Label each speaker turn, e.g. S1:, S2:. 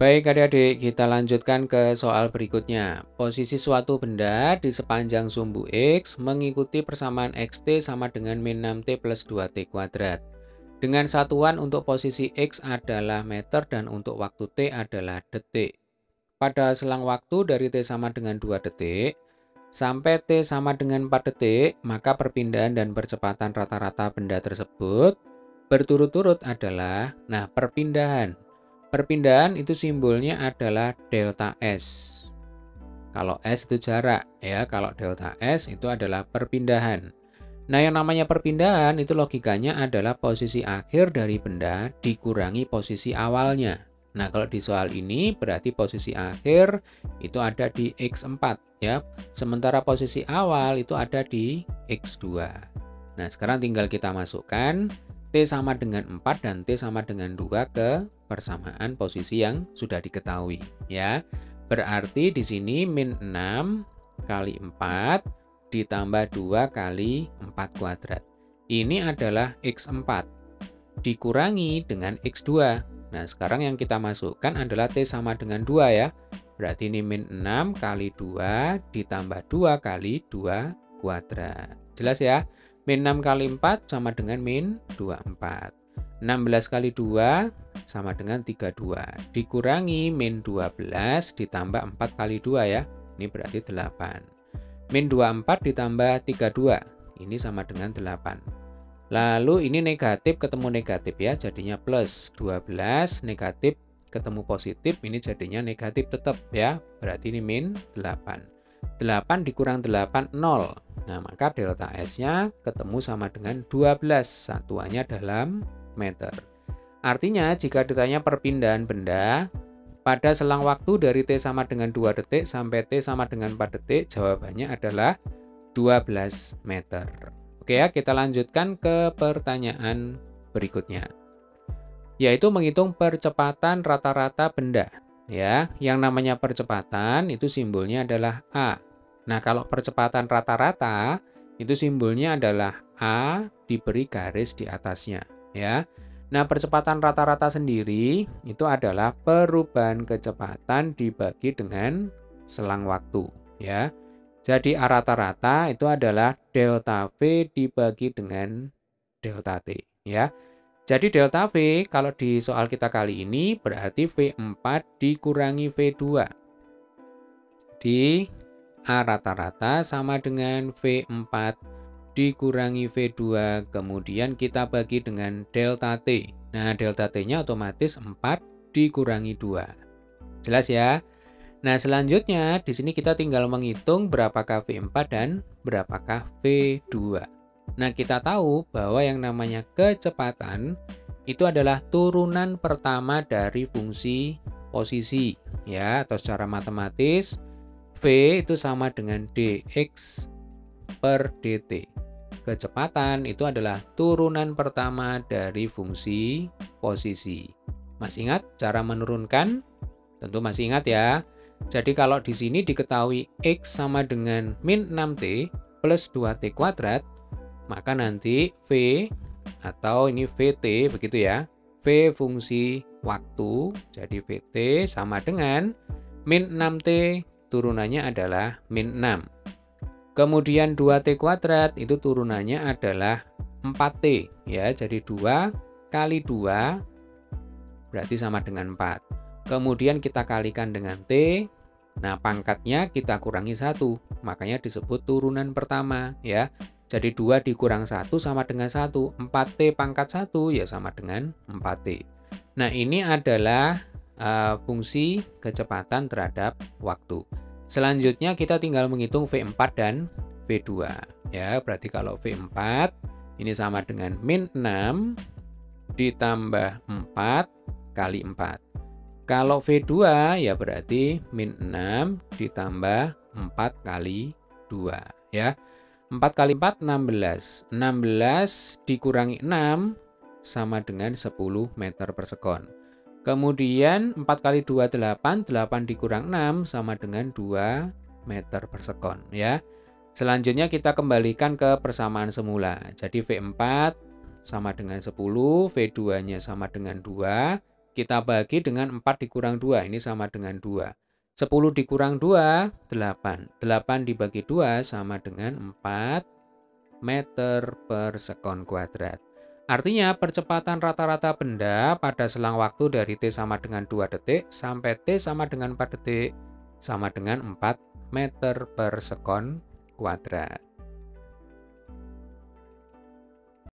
S1: Baik adik-adik, kita lanjutkan ke soal berikutnya. Posisi suatu benda di sepanjang sumbu X mengikuti persamaan XT sama dengan min 6T plus 2T kuadrat. Dengan satuan untuk posisi X adalah meter dan untuk waktu T adalah detik. Pada selang waktu dari T sama dengan 2 detik sampai T sama dengan 4 detik, maka perpindahan dan percepatan rata-rata benda tersebut berturut-turut adalah, perpindahan. Perpindahan itu simbolnya adalah delta S. Kalau S itu jarak, ya. Kalau delta S itu adalah perpindahan. Nah, yang namanya perpindahan itu logikanya adalah posisi akhir dari benda dikurangi posisi awalnya. Nah, kalau di soal ini berarti posisi akhir itu ada di X4, ya. Sementara posisi awal itu ada di X2. Nah, sekarang tinggal kita masukkan T sama dengan 4 dan T sama dengan 2 ke persamaan posisi yang sudah diketahui, ya. Berarti di sini min 6 kali 4 ditambah 2 kali 4 kuadrat. Ini adalah X4 dikurangi dengan X2. Nah, sekarang yang kita masukkan adalah T sama dengan 2 ya. Berarti ini min 6 kali 2 ditambah 2 kali 2 kuadrat. Jelas ya? Min 6 kali 4 sama dengan min 24. 16 kali 2 sama dengan 32. Dikurangi min 12 ditambah 4 kali 2 ya. Ini berarti 8. Min 24 ditambah 32. Ini sama dengan 8. Lalu ini negatif ketemu negatif ya. Jadinya plus 12. Negatif ketemu positif. Ini jadinya negatif tetap ya. Berarti ini min 8. 8 dikurang 8, 0. Nah, maka delta S-nya ketemu sama dengan 12. Satuannya dalam meter. Artinya, jika ditanya perpindahan benda pada selang waktu dari T sama dengan 2 detik sampai T sama dengan 4 detik, jawabannya adalah 12 meter. Oke ya, kita lanjutkan ke pertanyaan berikutnya. Yaitu menghitung percepatan rata-rata benda. Ya, yang namanya percepatan itu simbolnya adalah A. Nah, kalau percepatan rata-rata itu simbolnya adalah A diberi garis di atasnya, ya. Nah, percepatan rata-rata sendiri itu adalah perubahan kecepatan dibagi dengan selang waktu, ya. Jadi A rata-rata itu adalah delta V dibagi dengan delta T, ya. Jadi delta V kalau di soal kita kali ini berarti V4 dikurangi V2. Di A rata-rata sama dengan V4 dikurangi V2, kemudian kita bagi dengan delta T. Nah, delta T-nya otomatis 4 dikurangi 2. Jelas ya? Nah, selanjutnya di sini kita tinggal menghitung berapakah V4 dan berapakah V2. Nah, kita tahu bahwa yang namanya kecepatan itu adalah turunan pertama dari fungsi posisi, ya, atau secara matematis V itu sama dengan dx per dt. Kecepatan itu adalah turunan pertama dari fungsi posisi. Masih ingat cara menurunkan? Tentu masih ingat ya. Jadi kalau di sini diketahui X sama dengan min 6T plus 2T kuadrat, maka nanti V atau ini VT begitu ya. V fungsi waktu, jadi VT sama dengan min 6T turunannya adalah min 6. Kemudian 2T kuadrat itu turunannya adalah 4T ya. Jadi 2 kali 2 berarti sama dengan 4. Kemudian kita kalikan dengan T. Nah, pangkatnya kita kurangi 1. Makanya disebut turunan pertama ya. Jadi 2 dikurang 1 sama dengan 1. 4T pangkat 1 ya sama dengan 4T. Nah, ini adalah fungsi kecepatan terhadap waktu. Selanjutnya kita tinggal menghitung V4 dan V2. Ya, berarti kalau V4 ini sama dengan min 6 ditambah 4 kali 4. Kalau V2 ya berarti min 6 ditambah 4 kali 2 ya. 4 kali 4 16. 16 dikurangi 6 sama dengan 10 meter per sekon. Kemudian 4 kali 2 8, 8 dikurang 6 sama dengan 2 meter per sekon ya. Selanjutnya kita kembalikan ke persamaan semula. Jadi V4 sama dengan 10, V2-nya sama dengan 2, Kita bagi dengan 4 dikurang 2, ini sama dengan 2. 10 dikurang 2, 8. 8 dibagi 2 sama dengan 4 meter per sekon kuadrat. Artinya percepatan rata-rata benda pada selang waktu dari T sama dengan 2 detik sampai T sama dengan 4 detik sama dengan 4 meter per sekon kuadrat.